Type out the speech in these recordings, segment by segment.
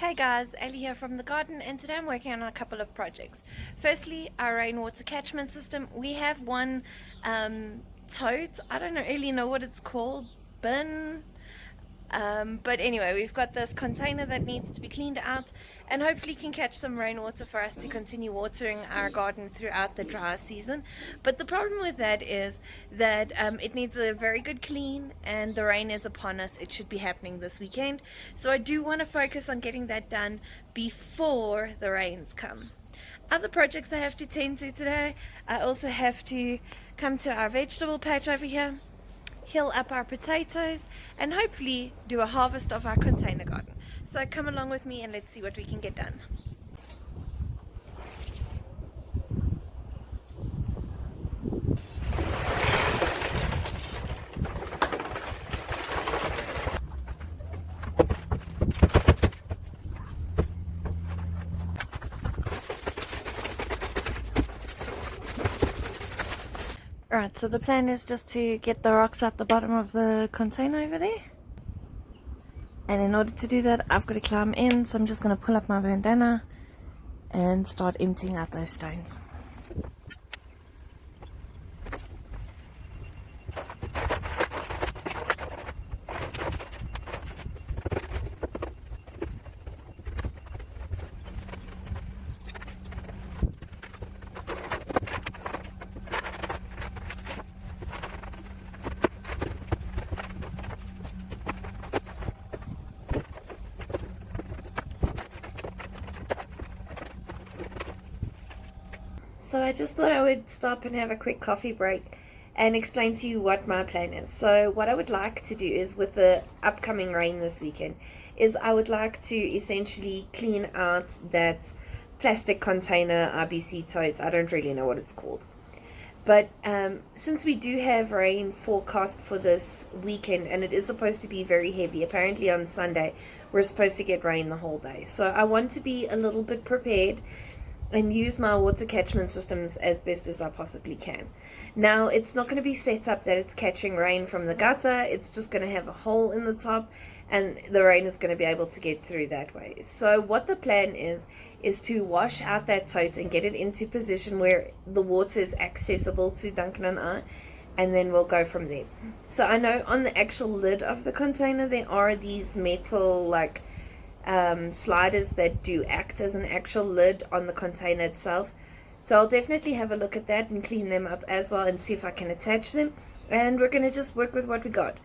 Hey guys, Ellie here from the garden, and today I'm working on a couple of projects. Firstly, our rainwater catchment system. We have one tote, I don't really know what it's called, bin. But anyway, we've got this container that needs to be cleaned out and hopefully can catch some rainwater for us to continue watering our garden throughout the dry season. But the problem with that is that it needs a very good clean, and the rain is upon us. It should be happening this weekend. So I do want to focus on getting that done before the rains come. Other projects I have to tend to today, I also have to come to our vegetable patch over here, hill up our potatoes, and hopefully do a harvest of our container garden. So come along with me and let's see what we can get done. Alright, so the plan is just to get the rocks out the bottom of the container over there. And in order to do that, I've got to climb in, so I'm just going to pull up my bandana and start emptying out those stones. So I just thought I would stop and have a quick coffee break and explain to you what my plan is. So what I would like to do is, with the upcoming rain this weekend, is I would like to essentially clean out that plastic container RBC totes. I don't really know what it's called. But since we do have rain forecast for this weekend, and it is supposed to be very heavy, apparently on Sunday we're supposed to get rain the whole day. So I want to be a little bit prepared and use my water catchment systems as best as I possibly can. Now, it's not going to be set up that it's catching rain from the gutter. It's just going to have a hole in the top, and the rain is going to be able to get through that way. So what the plan is to wash out that tote and get it into position where the water is accessible to Duncan and I, and then we'll go from there. So I know on the actual lid of the container there are these metal sliders that do act as an actual lid on the container itself. So I'll definitely have a look at that and clean them up as well and see if I can attach them, and we're going to just work with what we got.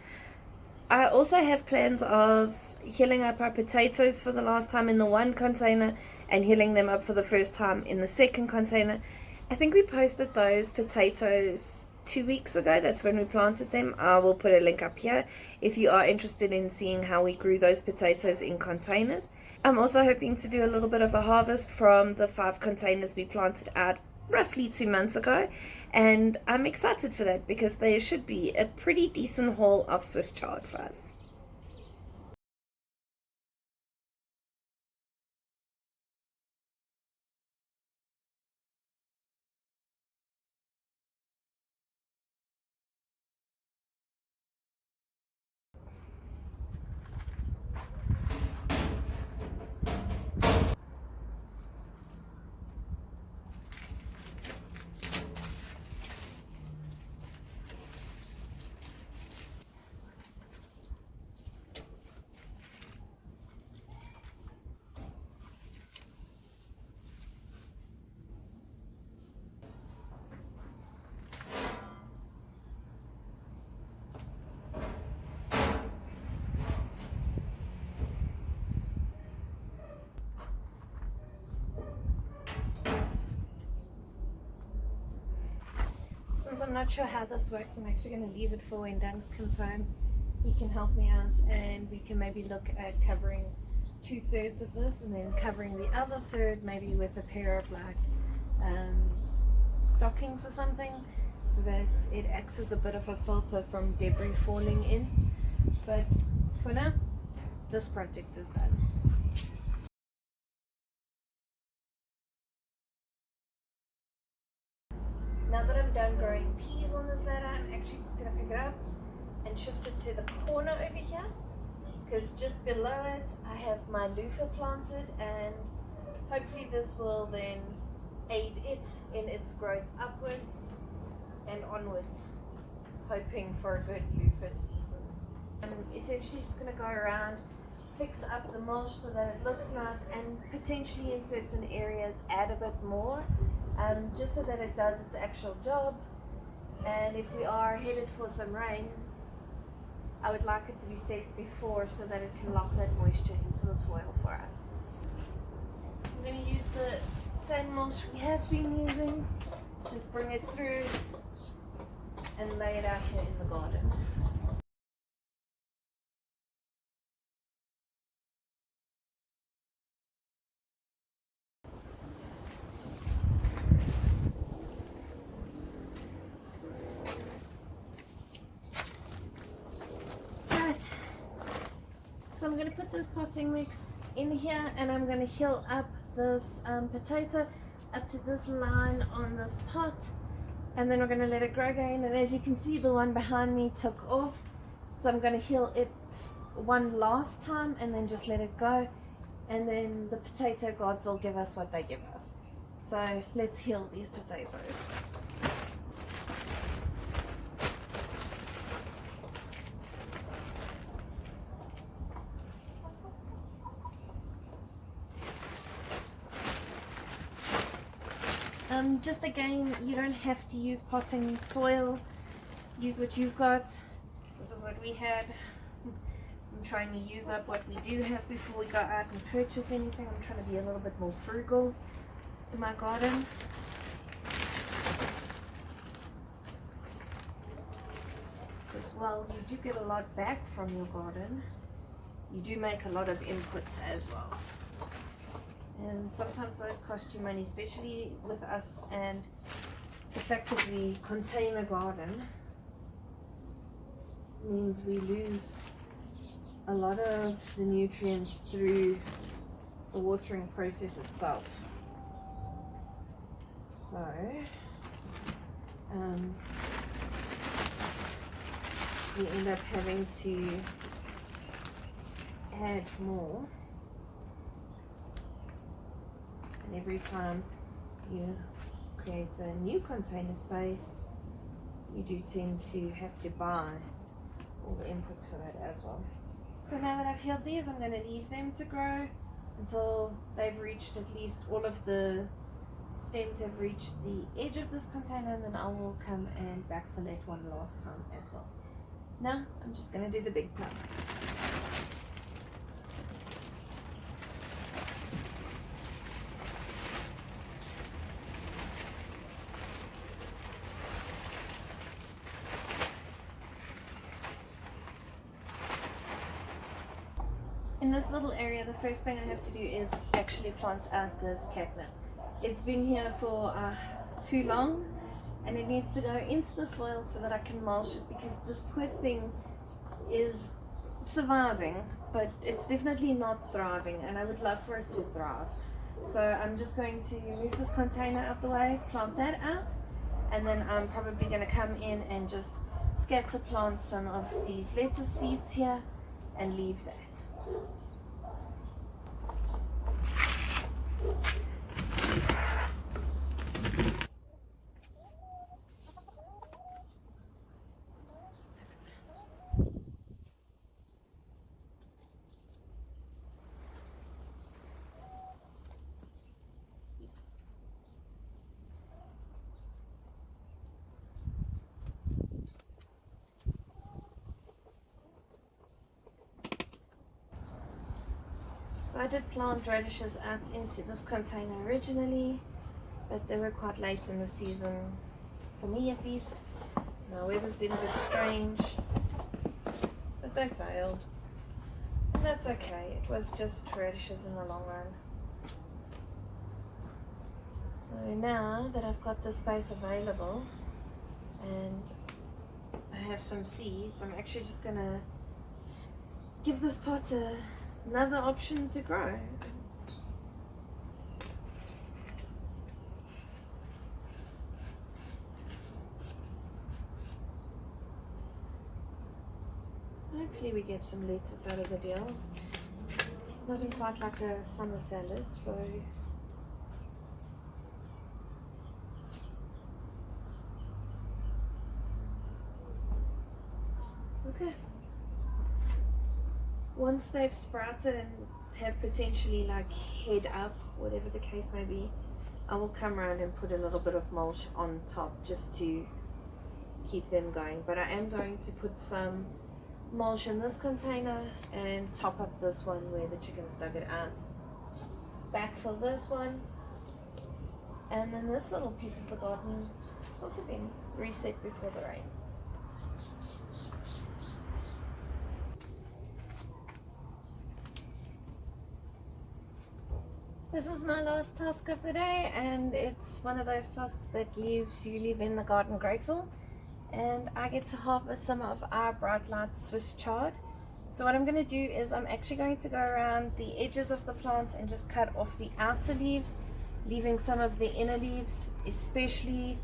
I also have plans of hilling up our potatoes for the last time in the one container and hilling them up for the first time in the second container. I think we posted those potatoes 2 weeks ago. That's when we planted them. I will put a link up here if you are interested in seeing how we grew those potatoes in containers. I'm also hoping to do a little bit of a harvest from the 5 containers we planted out roughly 2 months ago, and I'm excited for that because there should be a pretty decent haul of Swiss chard for us. Since I'm not sure how this works, I'm actually going to leave it for when Dunks comes home. He can help me out, and we can maybe look at covering 2/3 of this and then covering the other third maybe with a pair of stockings or something, so that it acts as a bit of a filter from debris falling in. But for now, this project is done. Now that I'm done growing peas on this ladder, I'm actually just going to pick it up and shift it to the corner over here. because just below it I have my loofah planted, and hopefully this will then aid it in its growth upwards and onwards, hoping for a good loofah season. I'm essentially just going to go around, fix up the mulch so that it looks nice, and potentially in certain areas add a bit more, just so that it does its actual job. And if we are headed for some rain, I would like it to be set before so that it can lock that moisture into the soil for us. I'm going to use the same mulch we have been using, just bring it through and lay it out here in the garden. Right, so I'm going to put this potting mix in here, and I'm going to hill up this potato up to this line on this pot, and then we're going to let it grow again. And as you can see, the one behind me took off, so I'm going to hill it one last time and then just let it go, and then the potato gods will give us what they give us. So let's hill these potatoes. Just again, you don't have to use potting soil. Use what you've got. This is what we had. I'm trying to use up what we do have before we go out and purchase anything. I'm trying to be a little bit more frugal in my garden. Because while you do get a lot back from your garden, you do make a lot of inputs as well. And sometimes those cost you money, especially with us and the fact that we contain a garden means we lose a lot of the nutrients through the watering process itself. So we end up having to add more. And every time you create a new container space, you do tend to have to buy all the inputs for that as well. So now that I've healed these, I'm going to leave them to grow until they've reached, at least all of the stems have reached the edge of this container, and then I will come and backfill it one last time as well. Now I'm just going to do the big tub. In this little area, the first thing I have to do is actually plant out this catnip. It's been here for too long, and it needs to go into the soil so that I can mulch it, because this poor thing is surviving, but it's definitely not thriving, and I would love for it to thrive. So I'm just going to move this container out the way, plant that out, and then I'm probably going to come in and just scatter plant some of these lettuce seeds here and leave that. So I did plant radishes out into this container originally, but they were quite late in the season, for me at least. The weather's been a bit strange, but they failed. And that's okay, it was just radishes in the long run. So now that I've got the space available and I have some seeds, I'm actually just gonna give this pot another option to grow. hopefully we get some lettuce out of the deal. It's nothing quite like a summer salad, so okay. Once they've sprouted and have potentially like head up, whatever the case may be, I will come around and put a little bit of mulch on top just to keep them going. But I am going to put some mulch in this container and top up this one where the chickens dug it out. Backfill this one, and then this little piece of the garden has also been reset before the rains. This is my last task of the day, and it's one of those tasks that leaves you leaving the garden grateful, and I get to harvest some of our bright light Swiss chard. So what I'm going to do is I'm actually going to go around the edges of the plants and just cut off the outer leaves, leaving some of the inner leaves, especially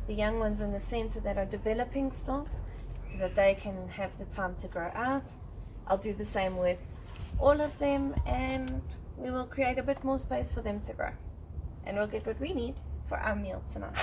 the young ones in the center that are developing still, so that they can have the time to grow out. I'll do the same with all of them, and we will create a bit more space for them to grow, and we'll get what we need for our meal tonight.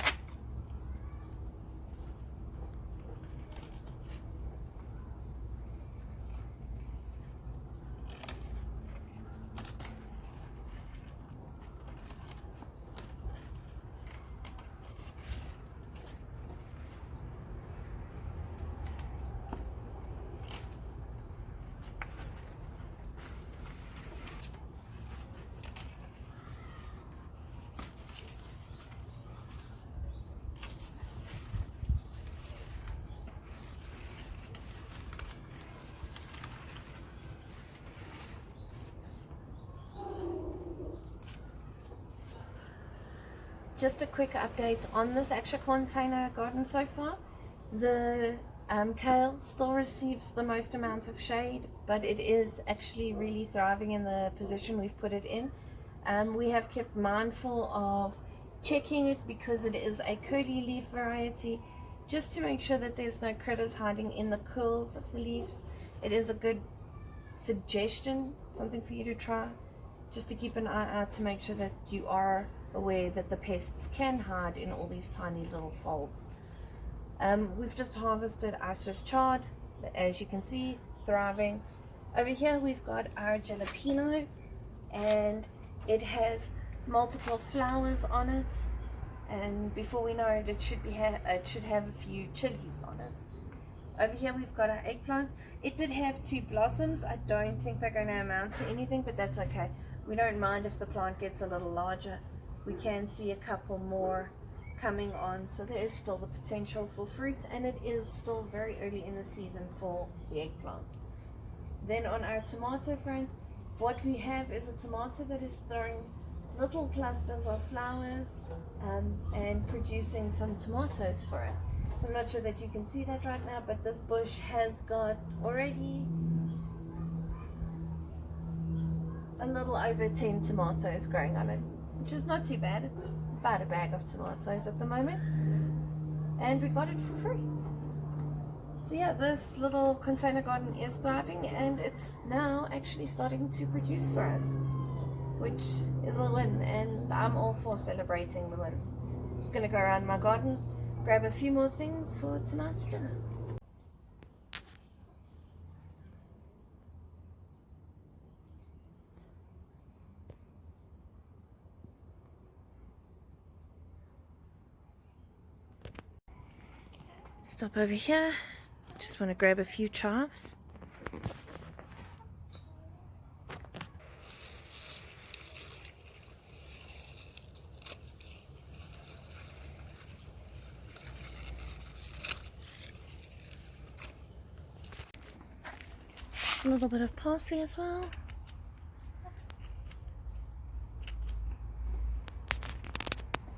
Just a quick update on this extra container garden so far. The kale still receives the most amount of shade, but it is actually really thriving in the position we've put it in. We have kept mindful of checking it because it is a curly leaf variety, just to make sure that there's no critters hiding in the curls of the leaves. It is a good suggestion, something for you to try, just to keep an eye out to make sure that you are aware that the pests can hide in all these tiny little folds. We've just harvested our Swiss chard, as you can see, thriving. Over here we've got our jalapeno, and it has multiple flowers on it, and before we know it, it should have a few chilies on it. Over here we've got our eggplant. It did have 2 blossoms. I don't think they're going to amount to anything, but that's okay. We don't mind if the plant gets a little larger. We can see a couple more coming on, so there is still the potential for fruit, and it is still very early in the season for the eggplant. Then on our tomato front, what we have is a tomato that is throwing little clusters of flowers and producing some tomatoes for us. So I'm not sure that you can see that right now, but this bush has got already a little over 10 tomatoes growing on it, which is not too bad. It's about a bag of tomatoes at the moment, and we got it for free. So yeah, this little container garden is thriving, and it's now actually starting to produce for us, which is a win, and I'm all for celebrating the wins. I'm just going to go around my garden, grab a few more things for tonight's dinner. Stop over here, just want to grab a few chives. A little bit of parsley as well.